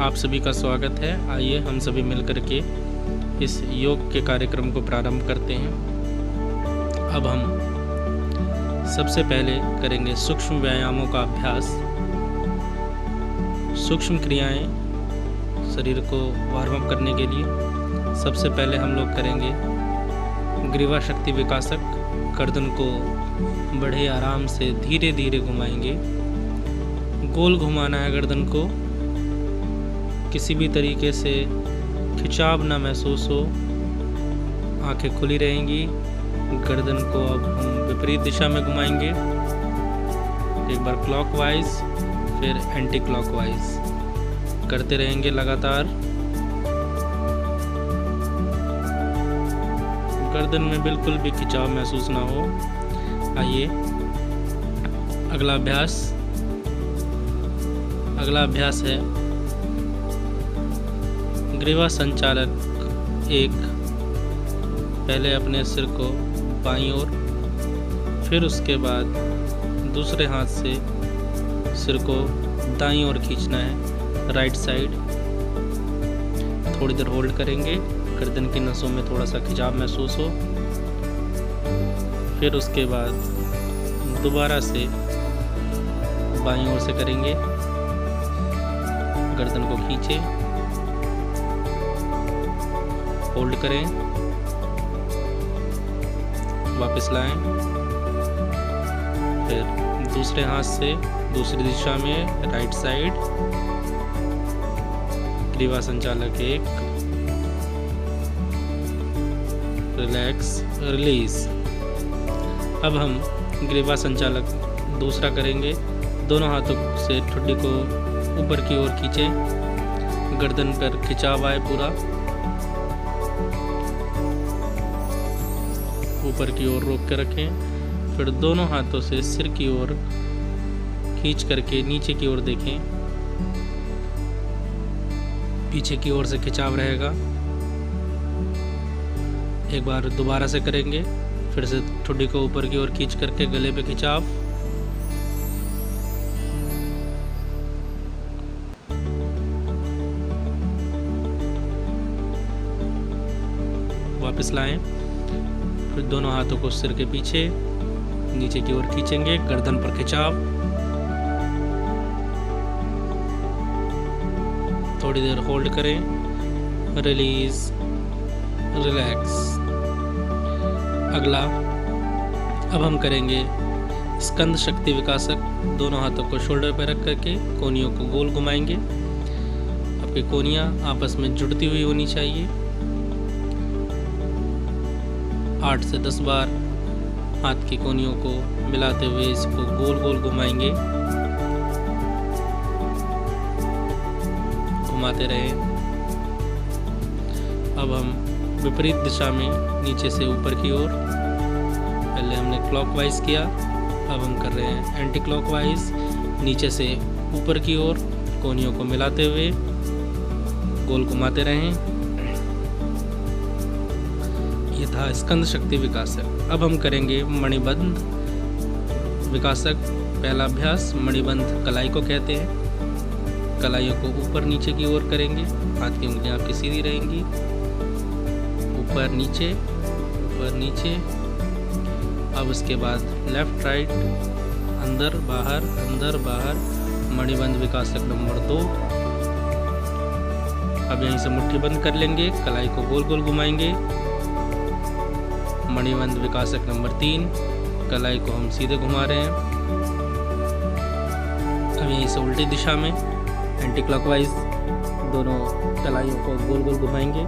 आप सभी का स्वागत है। आइए हम सभी मिलकर के इस योग के कार्यक्रम को प्रारंभ करते हैं। अब हम सबसे पहले करेंगे सूक्ष्म व्यायामों का अभ्यास। सूक्ष्म क्रियाएं शरीर को वार्म अप करने के लिए सबसे पहले हम लोग करेंगे ग्रीवा शक्ति विकासक। गर्दन को बड़े आराम से धीरे धीरे घुमाएंगे। गोल घुमाना है गर्दन को, किसी भी तरीके से खिंचाव ना महसूस हो। आंखें खुली रहेंगी। गर्दन को अब हम विपरीत दिशा में घुमाएंगे, एक बार क्लॉकवाइज फिर एंटी क्लॉकवाइज करते रहेंगे लगातार। गर्दन में बिल्कुल भी खिंचाव महसूस ना हो। आइए अगला अभ्यास है ग्रीवा संचालक। एक, पहले अपने सिर को बाईं ओर, फिर उसके बाद दूसरे हाथ से सिर को दाईं ओर खींचना है, राइट साइड। थोड़ी देर होल्ड करेंगे, गर्दन की नसों में थोड़ा सा खिंचाव महसूस हो। फिर उसके बाद दोबारा से बाईं ओर से करेंगे, गर्दन को खींचे, होल्ड करें, वापस लाएं। फिर दूसरे हाथ से दूसरी दिशा में राइट साइड, ग्रीवा संचालक। एक, रिलैक्स, रिलीज। अब हम ग्रीवा संचालक दूसरा करेंगे। दोनों हाथों से ठुड्डी को ऊपर की ओर खींचें, गर्दन पर खिंचाव आए पूरा, ऊपर की ओर रोक कर रखें। फिर दोनों हाथों से सिर की ओर खींच करके नीचे की ओर देखें, पीछे की ओर से खिंचाव रहेगा। एक बार दोबारा से करेंगे, फिर से ठुड्डी को ऊपर की ओर खींच करके गले पे खिंचाव। वापस लाएं। फिर दोनों हाथों को सिर के पीछे नीचे की ओर खींचेंगे, गर्दन पर खिंचाव। थोड़ी देर होल्ड करें, रिलीज, रिलैक्स। अगला अब हम करेंगे स्कंद शक्ति विकासक। दोनों हाथों को शोल्डर पर रख करके कोहनियों को गोल घुमाएंगे। आपकी कोहनियाँ आपस में जुड़ती हुई होनी चाहिए। 8 से 10 बार हाथ की कोहनियों को मिलाते हुए इसको गोल गोल घुमाएंगे, घुमाते रहें। अब हम विपरीत दिशा में नीचे से ऊपर की ओर, पहले हमने क्लॉकवाइज किया, अब हम कर रहे हैं एंटी क्लॉकवाइज। नीचे से ऊपर की ओर कोहनियों को मिलाते हुए गोल घुमाते रहें। ये था स्कंद शक्ति विकासक। अब हम करेंगे मणिबंध विकासक। पहला अभ्यास मणिबंध कलाई को कहते हैं। कलाइयों को ऊपर नीचे की ओर करेंगे, हाथ की उंगलियां आपकी सीधी रहेंगी, ऊपर नीचे, ऊपर नीचे। अब उसके बाद लेफ्ट राइट, अंदर बाहर, अंदर बाहर। मणिबंध विकासक नंबर 2। अब यहीं से मुट्ठी बंद कर लेंगे, कलाई को गोल गोल घुमाएंगे। मणिबंध विकासक नंबर 3, कलाई को हम सीधे घुमा रहे हैं। अब यहीं से उल्टी दिशा में एंटी क्लॉकवाइज दोनों कलाइयों को गोल गोल घुमाएंगे।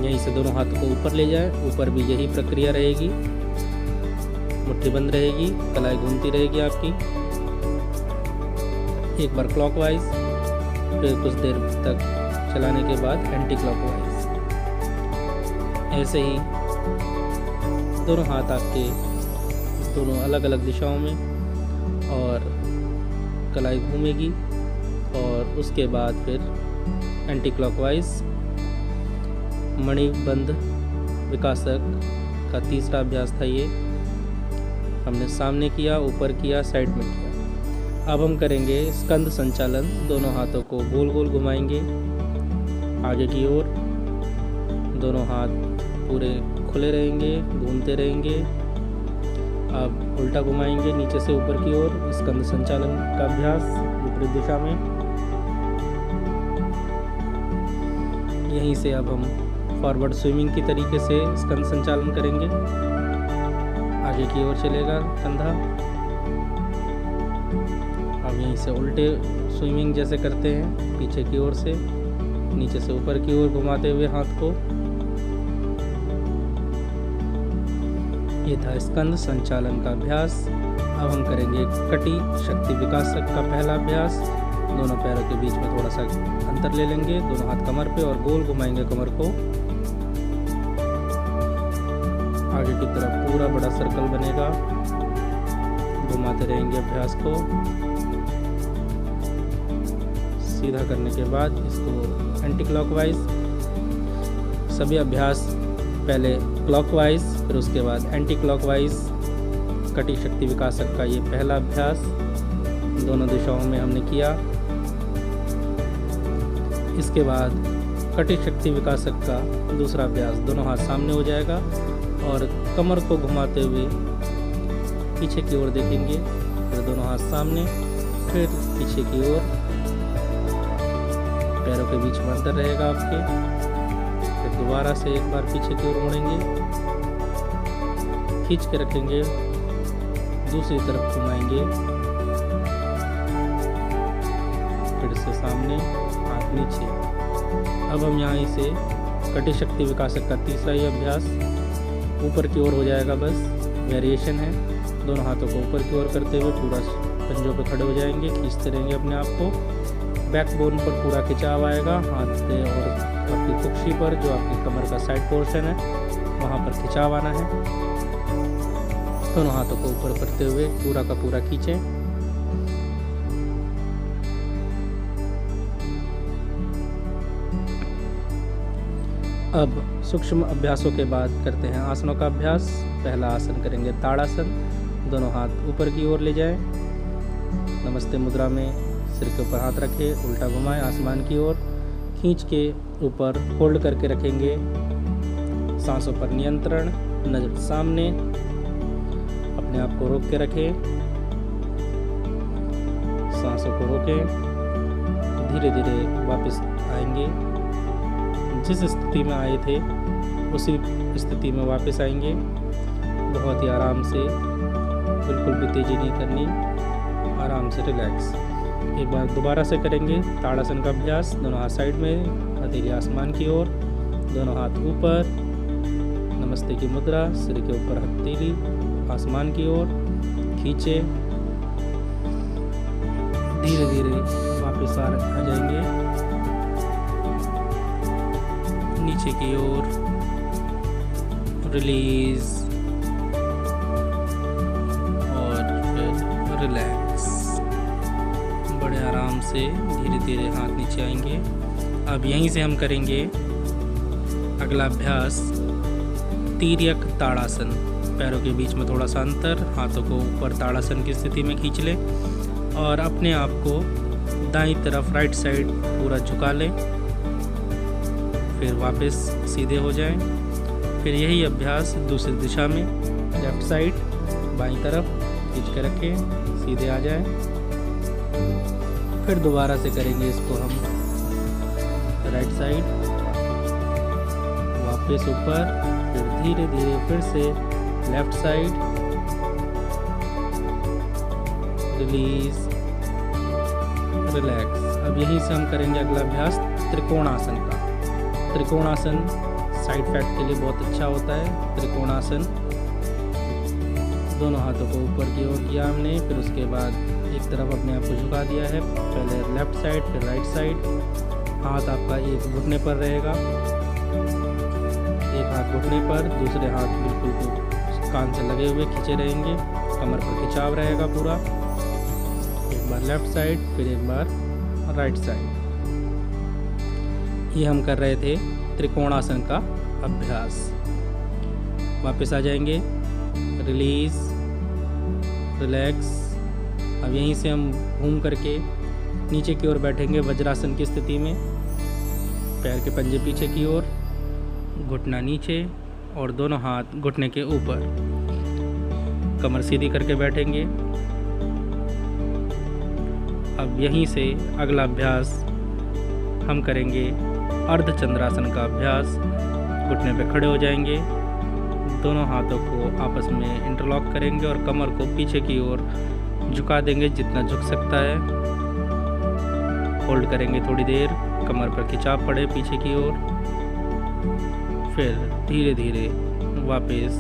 यहीं से दोनों हाथों को ऊपर ले जाएं, ऊपर भी यही प्रक्रिया रहेगी। मुट्ठी बंद रहेगी, कलाई घूमती रहेगी आपकी। एक बार क्लॉकवाइज, फिर कुछ देर तक चलाने के बाद एंटी क्लॉकवाइज। ऐसे ही दोनों हाथ आपके दोनों अलग अलग दिशाओं में, और कलाई घूमेगी। और उसके बाद फिर एंटी क्लॉकवाइज। मणिबंध विकासक का तीसरा अभ्यास था ये। हमने सामने किया, ऊपर किया, साइड में किया। अब हम करेंगे स्कंद संचालन। दोनों हाथों को गोल गोल घुमाएंगे आगे की ओर। दोनों हाथ पूरे खुले रहेंगे, घूमते रहेंगे। अब उल्टा घुमाएंगे नीचे से ऊपर की ओर। स्कंद संचालन का अभ्यास विपरीत दिशा में। यहीं से अब हम फॉरवर्ड स्विमिंग की तरीके से स्कंद संचालन करेंगे। आगे की ओर चलेगा कंधा। अब यहीं से उल्टे स्विमिंग जैसे करते हैं, पीछे की ओर से नीचे से ऊपर की ओर घुमाते हुए हाथ को। ये था स्कंद संचालन का अभ्यास। अब हम करेंगे कटी शक्ति विकासक का पहला अभ्यास। दोनों पैरों के बीच में थोड़ा सा अंतर ले लेंगे, दोनों हाथ कमर पे और गोल घुमाएंगे कमर को। आगे की तरफ पूरा बड़ा सर्कल बनेगा, घुमाते रहेंगे अभ्यास को। सीधा करने के बाद इसको एंटी क्लॉकवाइज, सभी अभ्यास पहले क्लॉकवाइज फिर उसके बाद एंटी क्लॉकवाइज। कटी शक्ति विकासक का ये पहला अभ्यास दोनों दिशाओं में हमने किया। इसके बाद कटी शक्ति विकासक का दूसरा अभ्यास, दोनों हाथ सामने हो जाएगा और कमर को घुमाते हुए पीछे की ओर देखेंगे। फिर दोनों हाथ सामने, फिर पीछे की ओर। पैरों के बीच में अंतर रहेगा आपके। फिर दोबारा से एक बार पीछे की ओर मुड़ेंगे, खींच के रखेंगे, दूसरी तरफ घुमाएंगे, फिर से सामने, हाथ नीचे। अब हम यहाँ से कटी शक्ति विकासक का तीसरा ही अभ्यास ऊपर की ओर हो जाएगा, बस वेरिएशन है। दोनों हाथों को ऊपर की ओर करते हुए पूरा पंजों पे खड़े हो जाएंगे, खींचते रहेंगे अपने आप को। बैकबोन पर पूरा खिंचाव आएगा, हाथ से और आपकी कुक्षी पर, जो आपकी कमर का साइड पोर्शन है, वहाँ पर खिंचाव आना है। दोनों हाथों को ऊपर करते हुए पूरा का पूरा खींचें। अब सूक्ष्म अभ्यासों के बाद करते हैं आसनों का अभ्यास। पहला आसन करेंगे ताड़ासन। दोनों हाथ ऊपर की ओर ले जाएं, नमस्ते मुद्रा में सिर के ऊपर हाथ रखें, उल्टा घुमाएं आसमान की ओर, खींच के ऊपर होल्ड करके रखेंगे। सांसों पर नियंत्रण, नजर सामने, अपने आप को रोक के रखें, सांसों को रोकें। धीरे धीरे वापस आएंगे, जिस स्थिति में आए थे उसी स्थिति में वापस आएंगे। बहुत ही आराम से, बिल्कुल भी तेजी नहीं करनी, आराम से रिलैक्स। एक बार दोबारा से करेंगे ताड़ासन का अभ्यास। दोनों हाथ साइड में, हथेली आसमान की ओर, दोनों हाथ ऊपर, नमस्ते की मुद्रा, सिर के ऊपर हथेली आसमान की ओर, खींचे। धीरे धीरे वापस आ जाएंगे नीचे की ओर, रिलीज और फिर रिलैक्स। बड़े आराम से धीरे धीरे हाथ नीचे आएंगे। अब यहीं से हम करेंगे अगला अभ्यास तिर्यक ताड़ासन। पैरों के बीच में थोड़ा सा अंतर, हाथों को ऊपर ताड़ासन की स्थिति में खींच लें और अपने आप को दाईं तरफ राइट साइड पूरा झुका लें, फिर वापस सीधे हो जाएं। फिर यही अभ्यास दूसरी दिशा में, लेफ्ट साइड बाईं तरफ खींच के रखें, सीधे आ जाएं। फिर दोबारा से करेंगे इसको हम राइट साइड, वापस ऊपर, फिर धीरे धीरे फिर से लेफ्ट साइड, रिलीज, रिलैक्स। अब यहीं से हम करेंगे अगला अभ्यास त्रिकोणासन का। त्रिकोणासन साइड फैट के लिए बहुत अच्छा होता है। त्रिकोणासन, दोनों हाथों को ऊपर की ओर किया हमने, फिर उसके बाद एक तरफ अपने आप को झुका दिया है, पहले लेफ्ट साइड फिर राइट साइड। हाथ आपका एक घुटने पर रहेगा, एक हाथ घुटने पर, दूसरे हाथ बिल्कुल कान से लगे हुए खींचे रहेंगे, कमर पर खिंचाव रहेगा पूरा। एक बार लेफ्ट साइड फिर एक बार राइट साइड। ये हम कर रहे थे त्रिकोणासन का अभ्यास। वापस आ जाएंगे, रिलीज, रिलैक्स, अब यहीं से हम घूम करके नीचे की ओर बैठेंगे वज्रासन की स्थिति में। पैर के पंजे पीछे की ओर, घुटना नीचे और दोनों हाथ घुटने के ऊपर, कमर सीधी करके बैठेंगे। अब यहीं से अगला अभ्यास हम करेंगे अर्धचंद्रासन का अभ्यास। घुटने पे खड़े हो जाएंगे, दोनों हाथों को आपस में इंटरलॉक करेंगे और कमर को पीछे की ओर झुका देंगे जितना झुक सकता है। होल्ड करेंगे थोड़ी देर, कमर पर खिंचाव पड़े पीछे की ओर। फिर धीरे धीरे वापस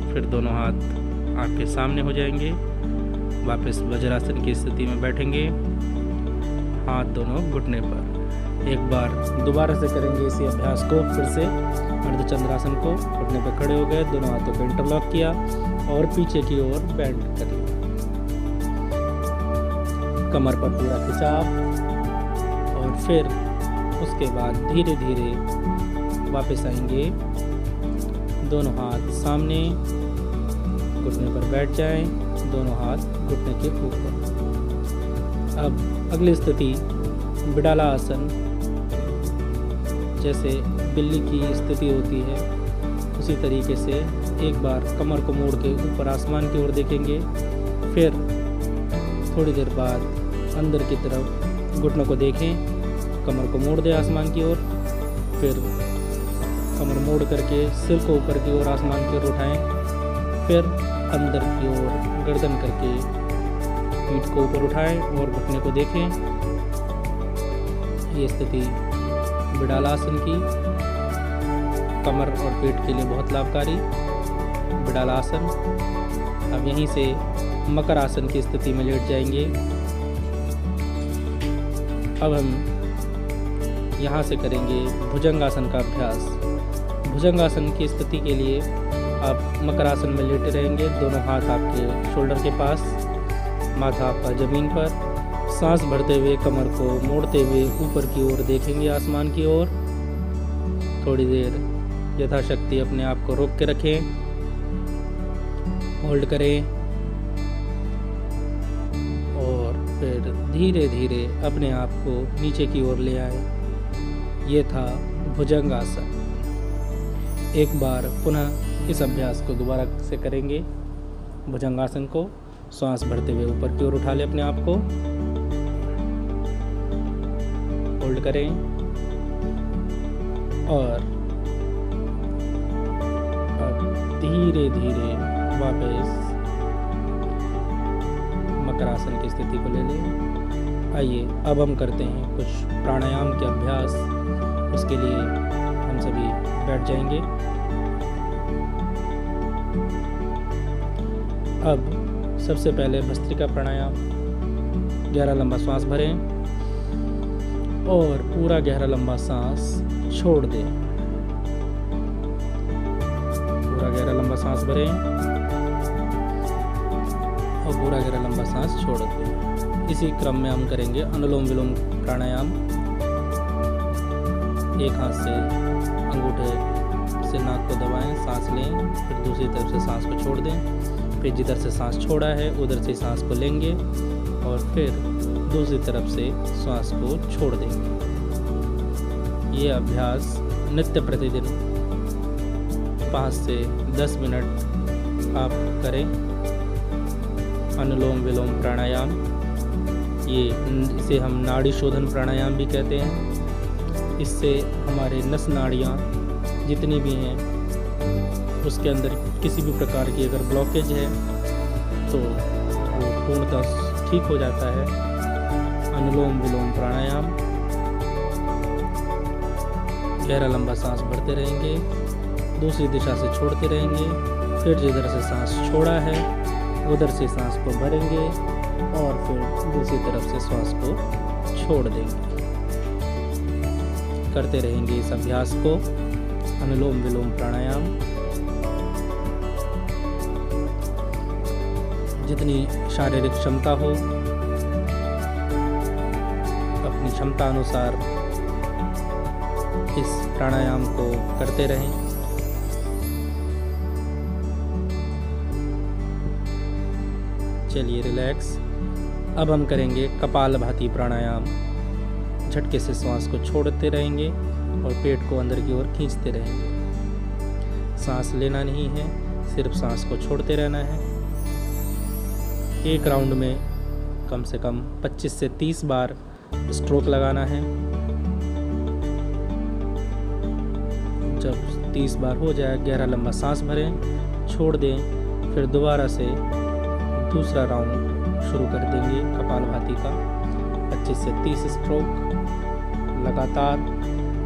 फिर दोनों हाथ आपके सामने हो जाएंगे। वापस वज्रासन की स्थिति में बैठेंगे, हाथ दोनों घुटने पर। एक बार दोबारा से करेंगे इसी अभ्यास को फिर से। अर्धचंद्रासन को घुटने पर खड़े हो गए, दोनों हाथों को इंटरलॉक किया और पीछे की ओर बेंड कर लिया। कमर पर पूरा खिंचाव और फिर उसके बाद धीरे धीरे वापस आएंगे। दोनों हाथ सामने, घुटने पर बैठ जाएं, दोनों हाथ घुटने के ऊपर। अब अगली स्थिति बिडाला आसन। जैसे बिल्ली की स्थिति होती है उसी तरीके से एक बार कमर को मोड़ के ऊपर आसमान की ओर देखेंगे। फिर थोड़ी देर बाद अंदर की तरफ घुटनों को देखें, कमर को मोड़ दें आसमान की ओर। फिर कमर मोड़ करके सिर को ऊपर की ओर आसमान की ओर उठाएं। फिर अंदर की ओर गर्दन करके पीठ को ऊपर उठाएं और घुटने को देखें। ये स्थिति बिडालासन की कमर और पेट के लिए बहुत लाभकारी बिडालासन। अब यहीं से मकर आसन की स्थिति में लेट जाएंगे। अब हम यहाँ से करेंगे भुजंगासन का अभ्यास। भुजंगासन की स्थिति के लिए आप मकर आसन में लेटे रहेंगे, दोनों हाथ आपके शोल्डर के पास, माथा आपका ज़मीन पर। सांस भरते हुए कमर को मोड़ते हुए ऊपर की ओर देखेंगे आसमान की ओर। थोड़ी देर यथाशक्ति अपने आप को रोक के रखें, होल्ड करें और फिर धीरे धीरे अपने आप को नीचे की ओर ले आए। ये था भुजंगासन। एक बार पुनः इस अभ्यास को दोबारा से करेंगे। भुजंगासन को सांस भरते हुए ऊपर की ओर उठा लें अपने आप को, होल्ड करें और अब धीरे धीरे वापस मकर आसन की स्थिति को ले लें। आइए अब हम करते हैं कुछ प्राणायाम के अभ्यास। उसके लिए हम सभी बैठ जाएंगे। अब सबसे पहले भस्त्रिका प्राणायाम। गहरा लंबा सांस भरें और पूरा गहरा लंबा सांस छोड़ दें। पूरा गहरा लंबा सांस भरें और पूरा गहरा लंबा सांस छोड़ दें। इसी क्रम में हम करेंगे अनुलोम विलोम प्राणायाम। एक हाथ से अंगूठे से नाक को दबाएं, सांस लें, फिर दूसरी तरफ से सांस को छोड़ दें। फिर जिधर से सांस छोड़ा है उधर से सांस को लेंगे और फिर दूसरी तरफ से सांस को छोड़ देंगे। ये अभ्यास नित्य प्रतिदिन 5 से 10 मिनट आप करें। अनुलोम विलोम प्राणायाम, इसे हम नाड़ी शोधन प्राणायाम भी कहते हैं। इससे हमारे नस नाड़ियाँ जितनी भी हैं उसके अंदर किसी भी प्रकार की अगर ब्लॉकेज है तो वो पूर्णतः ठीक हो जाता है। अनुलोम विलोम प्राणायाम। गहरा लंबा सांस भरते रहेंगे, दूसरी दिशा से छोड़ते रहेंगे, फिर जिधर से सांस छोड़ा है उधर से सांस को भरेंगे और फिर दूसरी तरफ से सांस को छोड़ देंगे। करते रहेंगे इस अभ्यास को, अनुलोम विलोम प्राणायाम। जितनी शारीरिक क्षमता हो अपनी क्षमता अनुसार इस प्राणायाम को करते रहें। चलिए रिलैक्स। अब हम करेंगे कपालभाति प्राणायाम। झटके से श्वास को छोड़ते रहेंगे और पेट को अंदर की ओर खींचते रहेंगे। सांस लेना नहीं है, सिर्फ सांस को छोड़ते रहना है। एक राउंड में कम से कम 25 से 30 बार स्ट्रोक लगाना है। जब 30 बार हो जाए, गहरा लंबा सांस भरें, छोड़ दें, फिर दोबारा से दूसरा राउंड शुरू कर देंगे कपालभाति का। 25 से 30 स्ट्रोक लगातार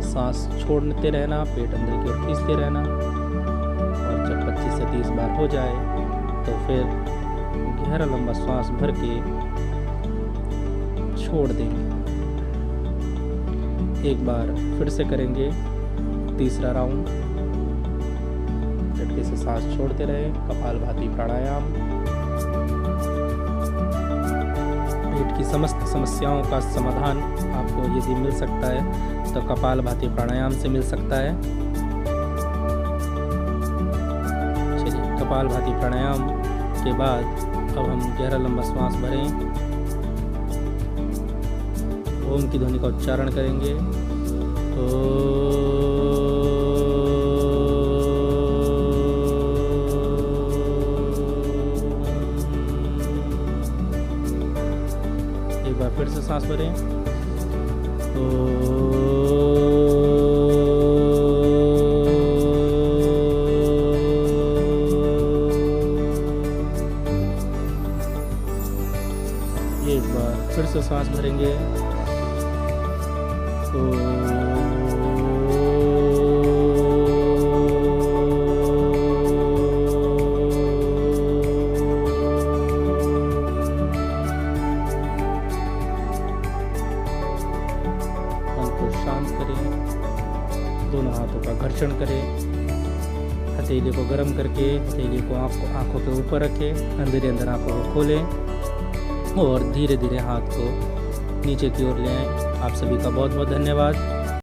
सांस छोड़ते रहना, पेट अंदर की ओर खींचते रहना। और जब 25 से 30 बार हो जाए तो फिर गहरा लंबा सांस भर के छोड़ देंगे। एक बार फिर से करेंगे तीसरा राउंड। झटके से सांस छोड़ते रहे, कपालभाति प्राणायाम। पेट की समस्त समस्याओं का समाधान आपको यदि मिल सकता है तो कपालभाति प्राणायाम से मिल सकता है। चलिए, कपालभाति प्राणायाम के बाद अब हम गहरा लंबा श्वास भरें, ओम की ध्वनि का उच्चारण करेंगे। एक बार फिर से सांस भरें। एक बार फिर से सांस भरेंगे। शांत करें, दोनों हाथों का घर्षण करें, हथेली को गर्म करके हथेली को आंखों के ऊपर रखें, अंदर आंखों को खोलें और धीरे धीरे हाथ को नीचे की ओर ले आएं। आप सभी का बहुत बहुत धन्यवाद।